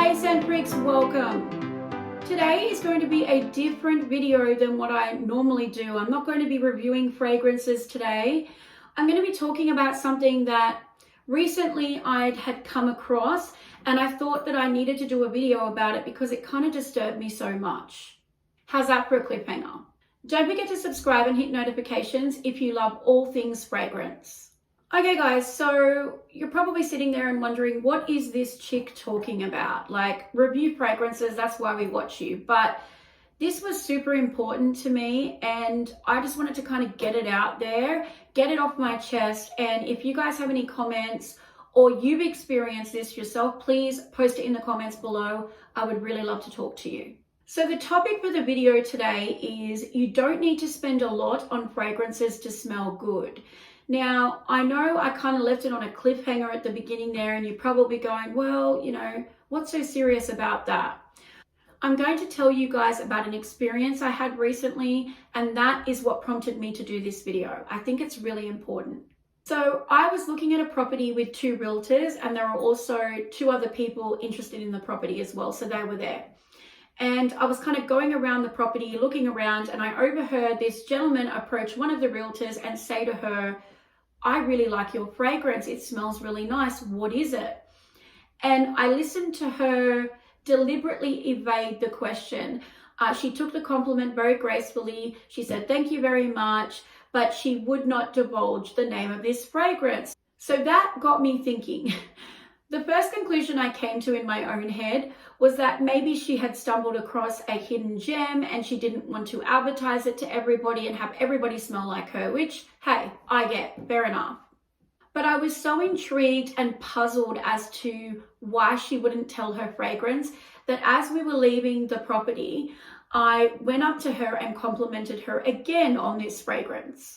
Hey scent freaks, welcome. Today is going to be a different video than what I normally do. I'm not going to be reviewing fragrances today. I'm going to be talking about something that recently I had come across, and I thought that I needed to do a video about it because it kind of disturbed me so much. How's that for a cliffhanger? Don't forget to subscribe and hit notifications if you love all things fragrance. Okay guys, so you're probably sitting there and wondering, what is this chick talking about? Like, review fragrances, that's why we watch you. But this was super important to me and I just wanted to kind of get it out there, get it off my chest. And if you guys have any comments or you've experienced this yourself, please post it in the comments below. I would really love to talk to you. So the topic for the video today is you don't need to spend a lot on fragrances to smell good. Now, I know I kind of left it on a cliffhanger at the beginning there, and you're probably going, well, you know, what's so serious about that? I'm going to tell you guys about an experience I had recently, and that is what prompted me to do this video. I think it's really important. So I was looking at a property with two realtors, and there were also two other people interested in the property as well, so they were there. And I was kind of going around the property, looking around, and I overheard this gentleman approach one of the realtors and say to her, I really like your fragrance. It smells really nice. What is it? And I listened to her deliberately evade the question. She took the compliment very gracefully. She said, thank you very much, but she would not divulge the name of this fragrance. So that got me thinking. The first conclusion I came to in my own head was that maybe she had stumbled across a hidden gem and she didn't want to advertise it to everybody and have everybody smell like her, which, hey, I get, fair enough. But I was so intrigued and puzzled as to why she wouldn't tell her fragrance that as we were leaving the property, I went up to her and complimented her again on this fragrance.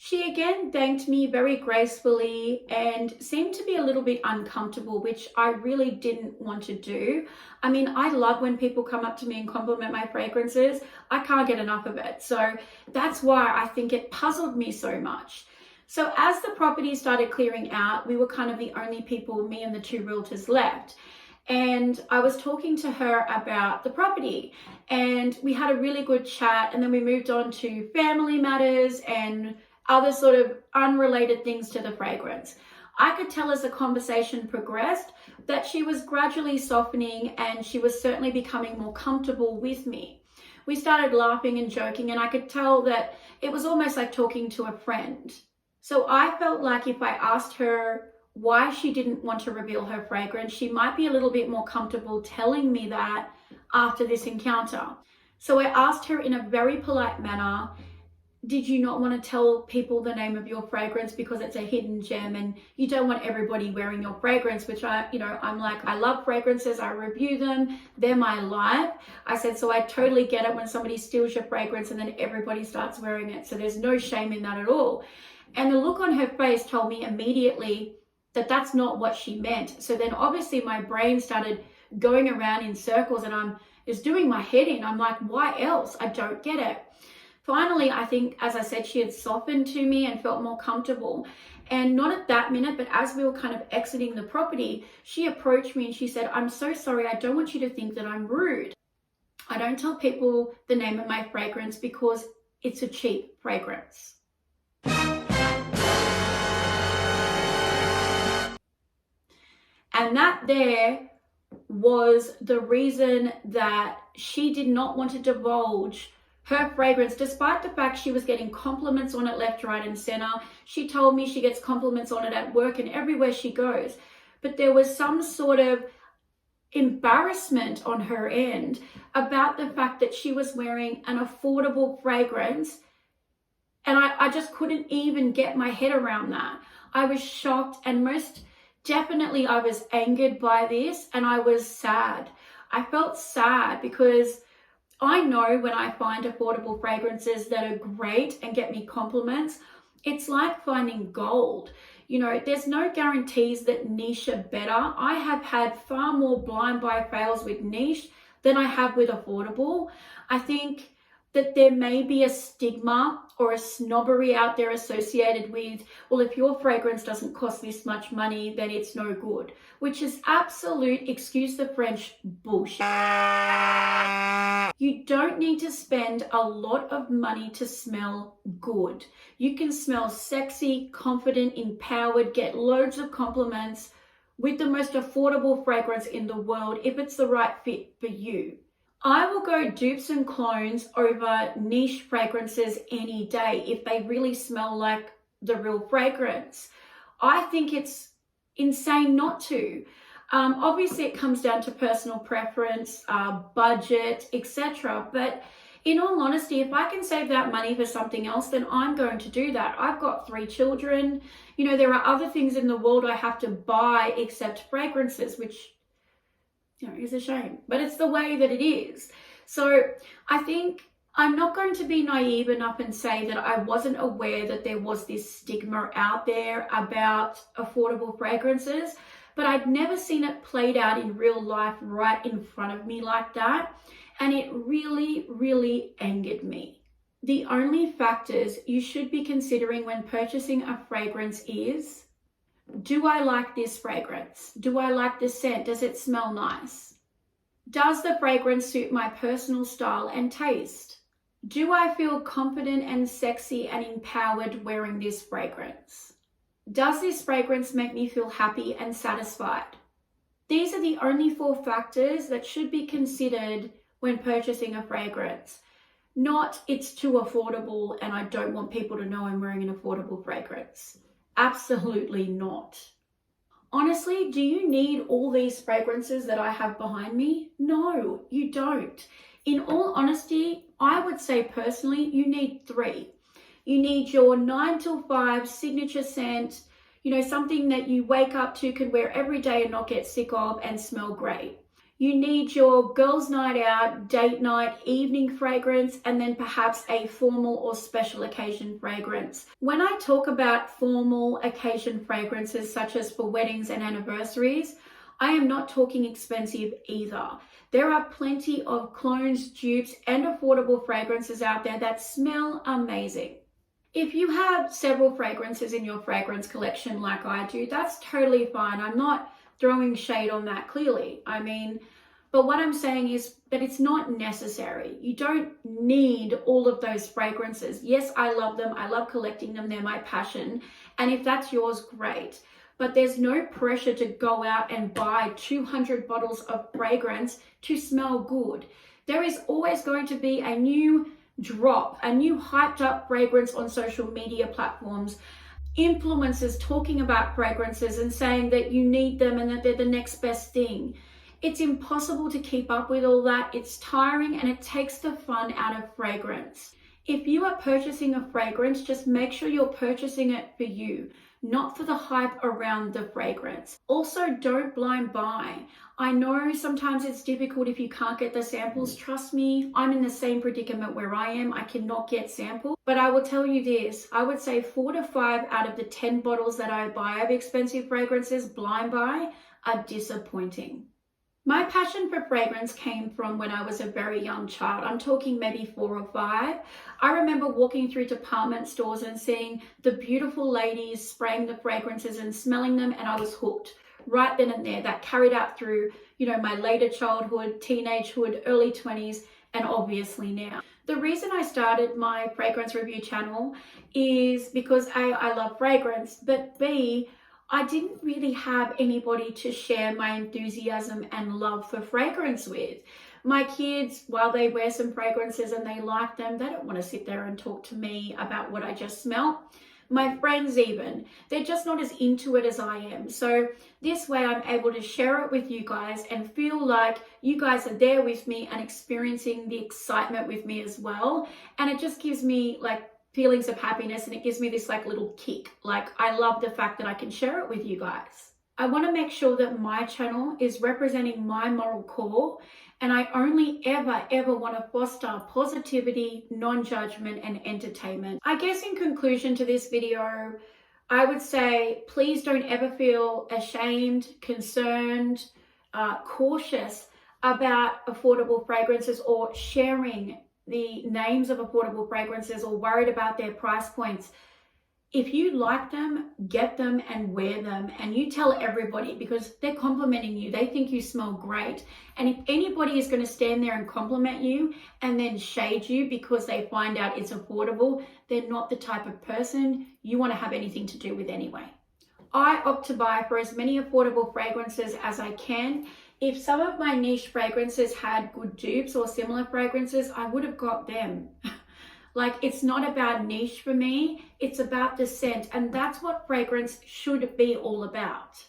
She again thanked me very gracefully and seemed to be a little bit uncomfortable, which I really didn't want to do. I mean, I love when people come up to me and compliment my fragrances. I can't get enough of it. So that's why I think it puzzled me so much. So as the property started clearing out, we were kind of the only people, me and the two realtors, left. And I was talking to her about the property and we had a really good chat, and then we moved on to family matters and other sort of unrelated things to the fragrance. I could tell as the conversation progressed that she was gradually softening and she was certainly becoming more comfortable with me. We started laughing and joking, and I could tell that it was almost like talking to a friend. So I felt like if I asked her why she didn't want to reveal her fragrance, she might be a little bit more comfortable telling me that after this encounter. So I asked her in a very polite manner, did you not want to tell people the name of your fragrance because it's a hidden gem and you don't want everybody wearing your fragrance? Which I'm like, I love fragrances, I review them, they're my life. I said, so I totally get it when somebody steals your fragrance and then everybody starts wearing it. So there's no shame in that at all. And the look on her face told me immediately that that's not what she meant. So then obviously my brain started going around in circles and I'm just doing my head in. I'm like, why else? I don't get it. Finally, I think, as I said, she had softened to me and felt more comfortable. And not at that minute, but as we were kind of exiting the property, she approached me and she said, I'm so sorry, I don't want you to think that I'm rude. I don't tell people the name of my fragrance because it's a cheap fragrance. And that there was the reason that she did not want to divulge her fragrance, despite the fact she was getting compliments on it left, right, and center. She told me she gets compliments on it at work and everywhere she goes. But there was some sort of embarrassment on her end about the fact that she was wearing an affordable fragrance. And I just couldn't even get my head around that. I was shocked, and most definitely I was angered by this, and I was sad. I felt sad because I know when I find affordable fragrances that are great and get me compliments, it's like finding gold. You know, there's no guarantees that niche are better. I have had far more blind buy fails with niche than I have with affordable. I think that there may be a stigma or a snobbery out there associated with, well, if your fragrance doesn't cost this much money, then it's no good, which is absolute, excuse the French, bullshit. You don't need to spend a lot of money to smell good. You can smell sexy, confident, empowered, get loads of compliments with the most affordable fragrance in the world if it's the right fit for you. I will go dupes and clones over niche fragrances any day if they really smell like the real fragrance. I think it's insane not to. Obviously, it comes down to personal preference, budget, etc. But in all honesty, if I can save that money for something else, then I'm going to do that. I've got 3 children. You know, there are other things in the world I have to buy except fragrances, which, you know, is a shame, but it's the way that it is. So I think I'm not going to be naive enough and say that I wasn't aware that there was this stigma out there about affordable fragrances, but I'd never seen it played out in real life right in front of me like that. And it really, really angered me. The only factors you should be considering when purchasing a fragrance is, do I like this fragrance? Do I like the scent? Does it smell nice? Does the fragrance suit my personal style and taste? Do I feel confident and sexy and empowered wearing this fragrance? Does this fragrance make me feel happy and satisfied? These are the only 4 factors that should be considered when purchasing a fragrance. Not it's too affordable and I don't want people to know I'm wearing an affordable fragrance. Absolutely not. Honestly, do you need all these fragrances that I have behind me? No, you don't. In all honesty, I would say personally, you need 3. You need your 9 till 5 signature scent, you know, something that you wake up to, can wear every day and not get sick of and smell great. You need your girls' night out, date night, evening fragrance, and then perhaps a formal or special occasion fragrance. When I talk about formal occasion fragrances, such as for weddings and anniversaries, I am not talking expensive either. There are plenty of clones, dupes, and affordable fragrances out there that smell amazing. If you have several fragrances in your fragrance collection like I do, that's totally fine. I'm not throwing shade on that clearly. I mean, but what I'm saying is that it's not necessary. You don't need all of those fragrances. Yes, I love them. I love collecting them. They're my passion. And if that's yours, great. But there's no pressure to go out and buy 200 bottles of fragrance to smell good. There is always going to be a new drop, a new hyped up fragrance on social media platforms. Influencers talking about fragrances and saying that you need them and that they're the next best thing. It's impossible to keep up with all that. It's tiring and it takes the fun out of fragrance. If you are purchasing a fragrance, just make sure you're purchasing it for you, not for the hype around the fragrance. Also, don't blind buy. I know sometimes it's difficult if you can't get the samples. Trust me, I'm in the same predicament where I am. I cannot get samples. But I will tell you this, I would say 4 to 5 out of the 10 bottles that I buy of expensive fragrances blind buy are disappointing. My passion for fragrance came from when I was a very young child. I'm talking maybe 4 or 5. I remember walking through department stores and seeing the beautiful ladies spraying the fragrances and smelling them, and I was hooked right then and there. That carried out through, you know, my later childhood, teenagehood, early 20s, and obviously now. The reason I started my fragrance review channel is because A, I love fragrance, but B, I didn't really have anybody to share my enthusiasm and love for fragrance with. My kids, while they wear some fragrances and they like them, they don't want to sit there and talk to me about what I just smell. My friends even, they're just not as into it as I am. So this way I'm able to share it with you guys and feel like you guys are there with me and experiencing the excitement with me as well. And it just gives me like feelings of happiness, and it gives me this like little kick. Like, I love the fact that I can share it with you guys. I want to make sure that my channel is representing my moral core, and I only ever want to foster positivity, non-judgment, and entertainment. I guess in conclusion to this video, I would say please don't ever feel ashamed, concerned, cautious about affordable fragrances or sharing the names of affordable fragrances or worried about their price points. If you like them, get them and wear them, and you tell everybody, because they're complimenting you. They think you smell great. And if anybody is going to stand there and compliment you and then shade you because they find out it's affordable, they're not the type of person you want to have anything to do with anyway. I opt to buy for as many affordable fragrances as I can. If some of my niche fragrances had good dupes or similar fragrances, I would have got them. Like, it's not about niche for me, it's about the scent, and that's what fragrance should be all about.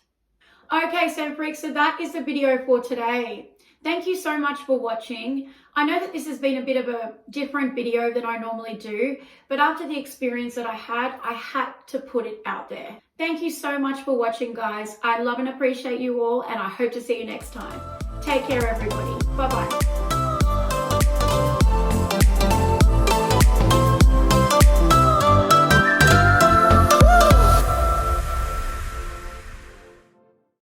Okay, scent freaks, so that is the video for today. Thank you so much for watching. I know that this has been a bit of a different video than I normally do, but after the experience that I had to put it out there. Thank you so much for watching, guys. I love and appreciate you all, and I hope to see you next time. Take care, everybody. Bye-bye.